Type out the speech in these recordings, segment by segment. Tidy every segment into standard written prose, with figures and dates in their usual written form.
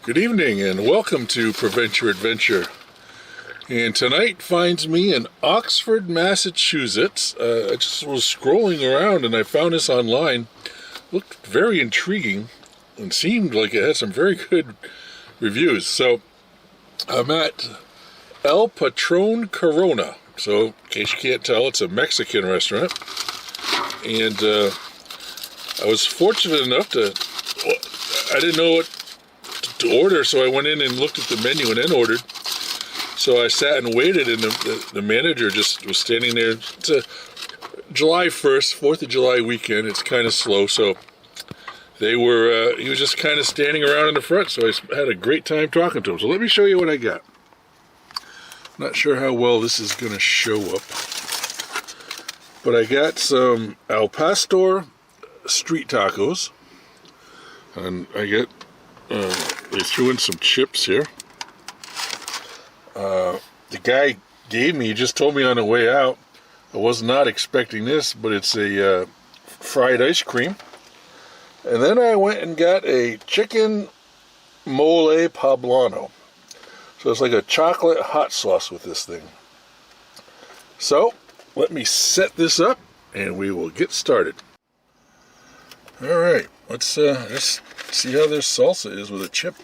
Good evening and welcome to Prevent Your Adventure. And tonight finds me in Oxford, Massachusetts. I just was scrolling around and I found this online. Looked very intriguing and seemed like it had some very good reviews. So I'm at El Patron Corona. So in case you can't tell, it's a Mexican restaurant. And I was fortunate enough I didn't know what to order, so I went in and looked at the menu and then ordered. So I sat and waited, and the manager just was standing there. It's a July 1st, 4th of July weekend. It's kind of slow, so he was just kind of standing around in the front, so I had a great time talking to him. So let me show you what I got. Not sure how well this is going to show up, but I got some al pastor street tacos, and I get they threw in some chips here. The guy he just told me on the way out. I was not expecting this, but it's a fried ice cream. And then I went and got a chicken mole poblano. So it's like a chocolate hot sauce with this thing. So let me set this up and we will get started. All right, let's see how this salsa is with a chip.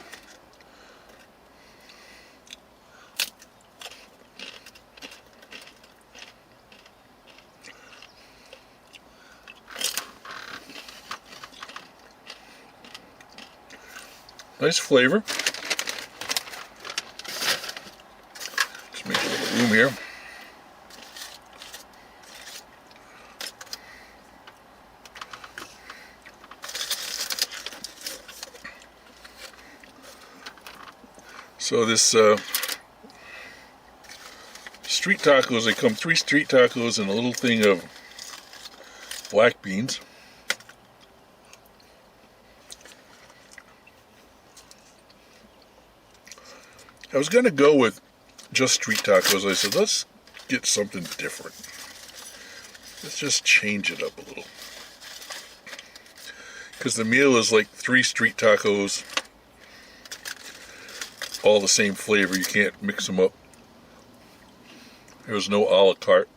Nice flavor. Just make a little room here. So this street tacos, they come 3 street tacos and a little thing of black beans. I was going to go with just street tacos. I said, let's get something different. Let's just change it up a little. Because the meal is like 3 street tacos, all the same flavor. You can't mix them up. There's no a la carte.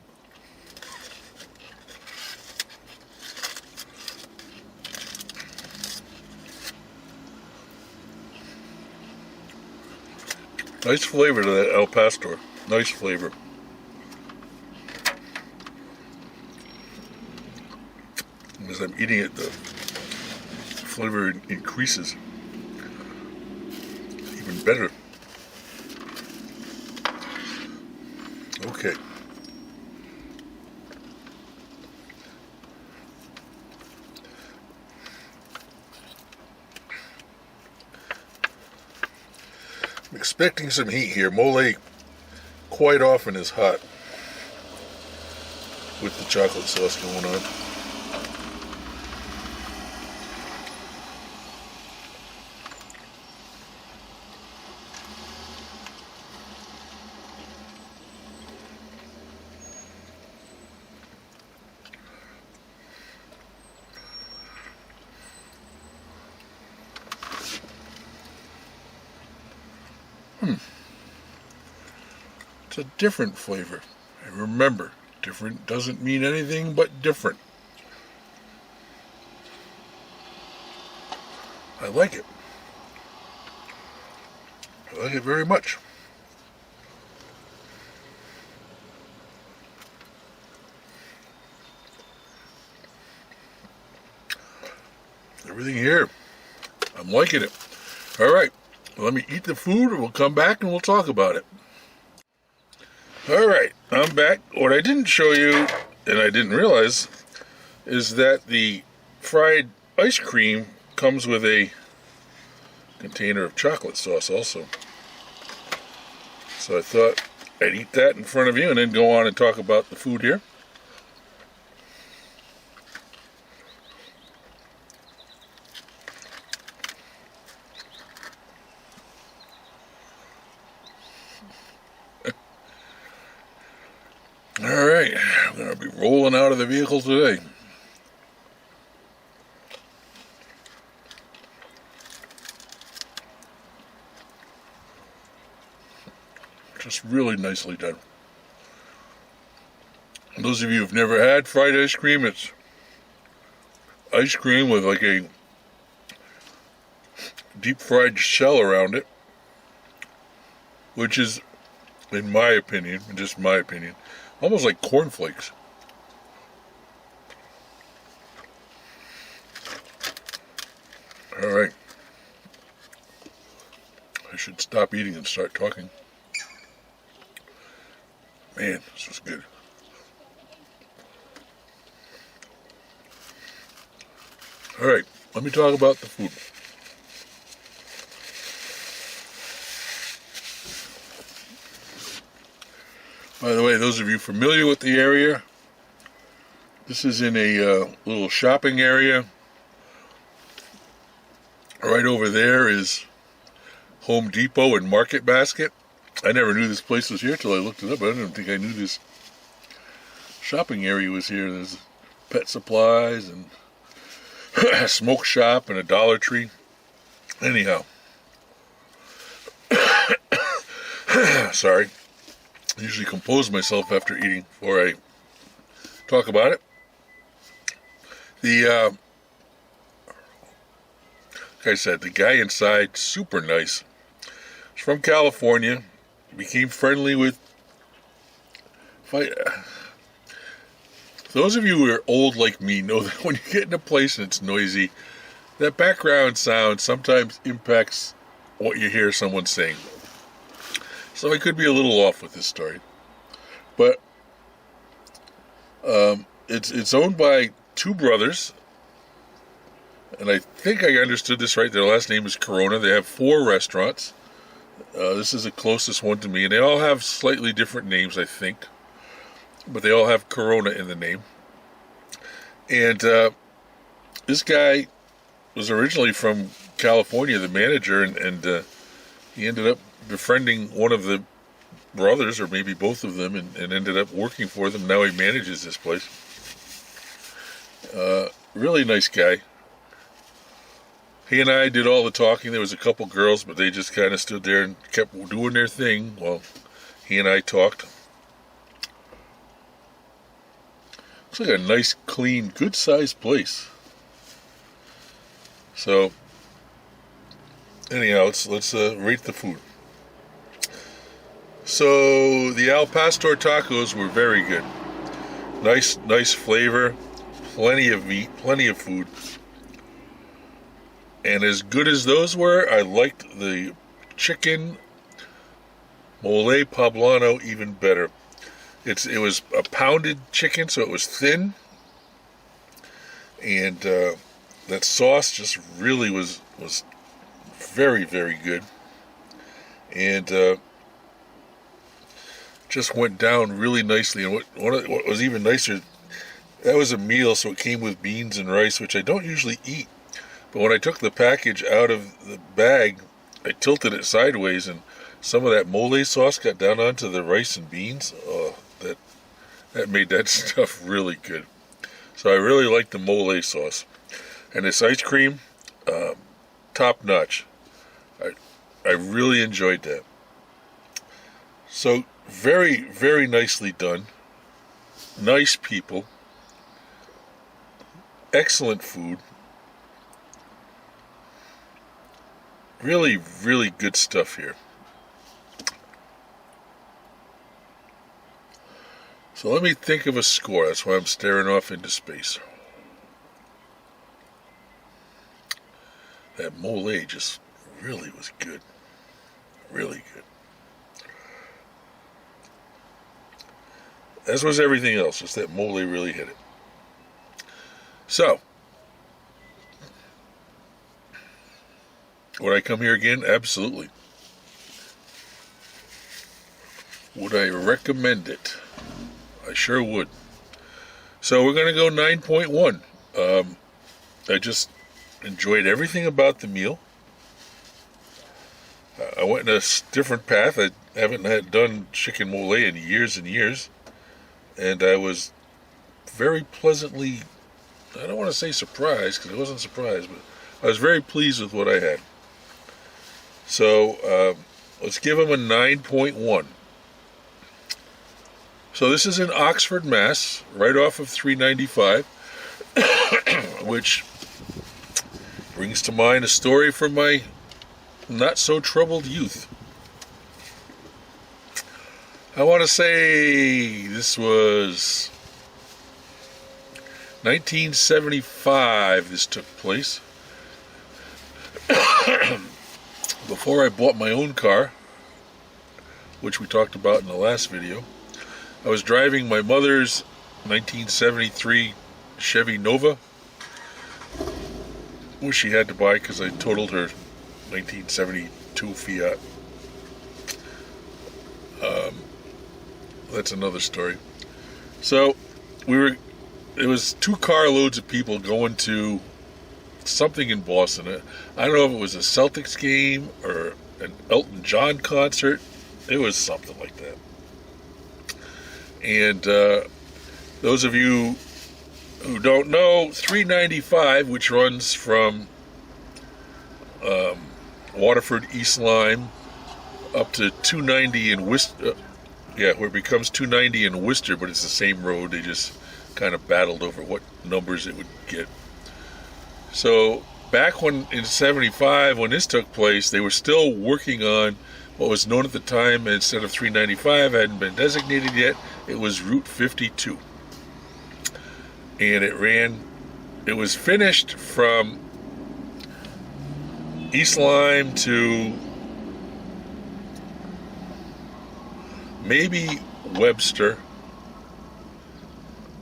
Nice flavor to that al pastor. Nice flavor. As I'm eating it, the flavor increases. Even better. Okay. I'm expecting some heat here. Mole quite often is hot with the chocolate sauce going on. It's a different flavor. And remember, different doesn't mean anything but different. I like it. I like it very much. Everything here, I'm liking it. All right, let me eat the food and we'll come back and we'll talk about it. All right, I'm back. What I didn't show you, and I didn't realize, is that the fried ice cream comes with a container of chocolate sauce also. So I thought I'd eat that in front of you and then go on and talk about the food here. All right, I'm going to be rolling out of the vehicle today. Just really nicely done. And those of you who've never had fried ice cream, it's ice cream with like a deep fried shell around it, which is, in my opinion, just my opinion, almost like cornflakes. All right. I should stop eating and start talking. Man, this was good. All right, let me talk about the food. By the way, those of you familiar with the area, this is in a little shopping area. Right over there is Home Depot and Market Basket. I never knew this place was here till I looked it up. I didn't think I knew this shopping area was here. There's pet supplies and a smoke shop and a Dollar Tree. Anyhow. Sorry. I usually compose myself after eating before I talk about it. Like I said, the guy inside, super nice. He's from California. Became friendly with... Those of you who are old like me know that when you get in a place and it's noisy, that background sound sometimes impacts what you hear someone saying. So I could be a little off with this story. But it's owned by two brothers. And I think I understood this right. Their last name is Corona. They have 4 restaurants. This is the closest one to me. And they all have slightly different names, I think. But they all have Corona in the name. And this guy was originally from California, the manager. And he ended up befriending one of the brothers, or maybe both of them, and ended up working for them. Now he manages this place. Really nice guy. He and I did all the talking. There was a couple girls, but they just kind of stood there and kept doing their thing while he and I talked. Looks like a nice, clean, good-sized place. So, anyhow, let's rate the food. So, the Al Pastor tacos were very good. Nice flavor, plenty of meat, plenty of food. And as good as those were, I liked the chicken mole poblano even better. It was a pounded chicken, so it was thin. And that sauce just really was very, very good. And just went down really nicely. And what was even nicer, that was a meal, so it came with beans and rice, which I don't usually eat. But when I took the package out of the bag, I tilted it sideways, and some of that mole sauce got down onto the rice and beans. Oh, that made that stuff really good. So I really like the mole sauce. And this ice cream, top notch. I really enjoyed that. So very, very nicely done. Nice people. Excellent food. Really, really good stuff here. So let me think of a score. That's why I'm staring off into space. That mole just really was good. Really good. As was everything else. Just that mole really hit it. So, would I come here again? Absolutely. Would I recommend it? I sure would. So we're going to go 9.1. I just enjoyed everything about the meal. I went in a different path. I haven't done chicken mole in years and years. And I was very pleasantly, I don't want to say surprised, because I wasn't surprised, but I was very pleased with what I had. So let's give them a 9.1. So this is in Oxford, Mass, right off of 395, which brings to mind a story from my not-so-troubled youth. I want to say this was 1975 this took place. Before I bought my own car, which we talked about in the last video, I was driving my mother's 1973 Chevy Nova, which she had to buy because I totaled her 1972 Fiat. That's another story. So it was 2 carloads of people going to something in Boston. I don't know if it was a Celtics game or an Elton John concert. It was something like that. And those of you who don't know, 395, which runs from Waterford, East Lyme, up to 290 in Worcester. Where it becomes 290 in Worcester, but it's the same road. They just kind of battled over what numbers it would get. So back in 75, when this took place, they were still working on what was known at the time, instead of 395, hadn't been designated yet, it was Route 52. And it was finished from East Lyme to maybe Webster.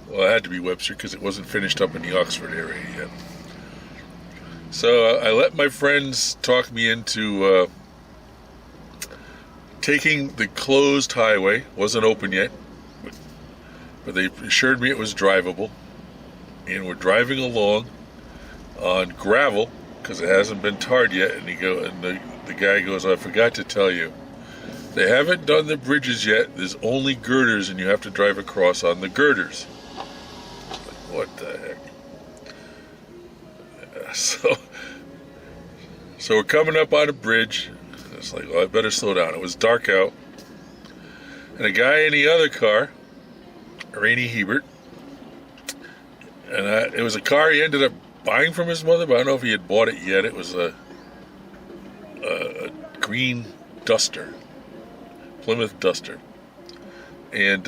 Well, it had to be Webster because it wasn't finished up in the Oxford area yet. So I let my friends talk me into taking the closed highway. Wasn't open yet, but they assured me it was drivable. And we're driving along on gravel because it hasn't been tarred yet. And the guy goes, "I forgot to tell you, they haven't done the bridges yet. There's only girders, and you have to drive across on the girders." What the heck? So we're coming up on a bridge. It's like, well, I better slow down. It was dark out. And a guy in the other car, Rainey Hebert, and it was a car he ended up buying from his mother, but I don't know if he had bought it yet. It was a green Duster. Plymouth Duster. And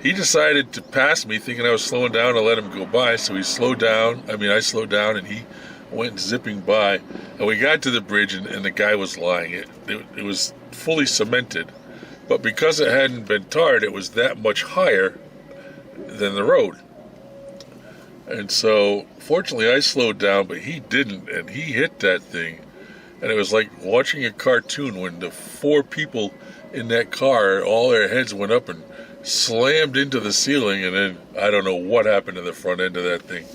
he decided to pass me, thinking I was slowing down to let him go by. So I slowed down, and he went zipping by. And we got to the bridge, and the guy was lying. It was fully cemented, but because it hadn't been tarred, it was that much higher than the road. And so, fortunately, I slowed down, but he didn't, and he hit that thing. And it was like watching a cartoon when the 4 people in that car, all their heads went up and slammed into the ceiling, and then I don't know what happened to the front end of that thing.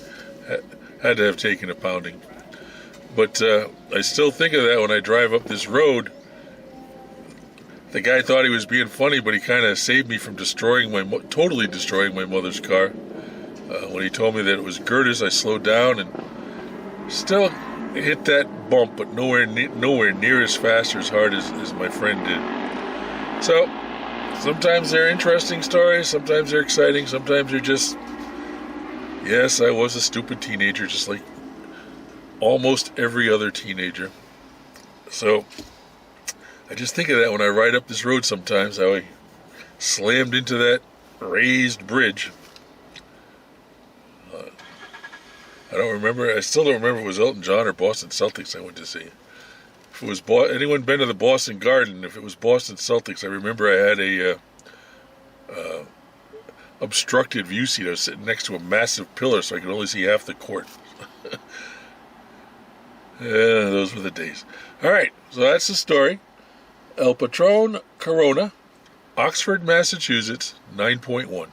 Had to have taken a pounding. But I still think of that when I drive up this road. The guy thought he was being funny, but he kind of saved me from totally destroying my mother's car. When he told me that it was girders, I slowed down and still hit that bump, but nowhere near as fast or as hard as my friend did. So sometimes they're interesting stories, sometimes they're exciting, sometimes they're just, yes, I was a stupid teenager, just like almost every other teenager. So I just think of that when I ride up this road sometimes, how I slammed into that raised bridge. I still don't remember if it was Elton John or Boston Celtics I went to see. If it was anyone been to the Boston Garden, if it was Boston Celtics, I remember I had a obstructed view seat. I was sitting next to a massive pillar, so I could only see half the court. Those were the days. All right, so that's the story. El Patron Corona, Oxford, Massachusetts, 9.1.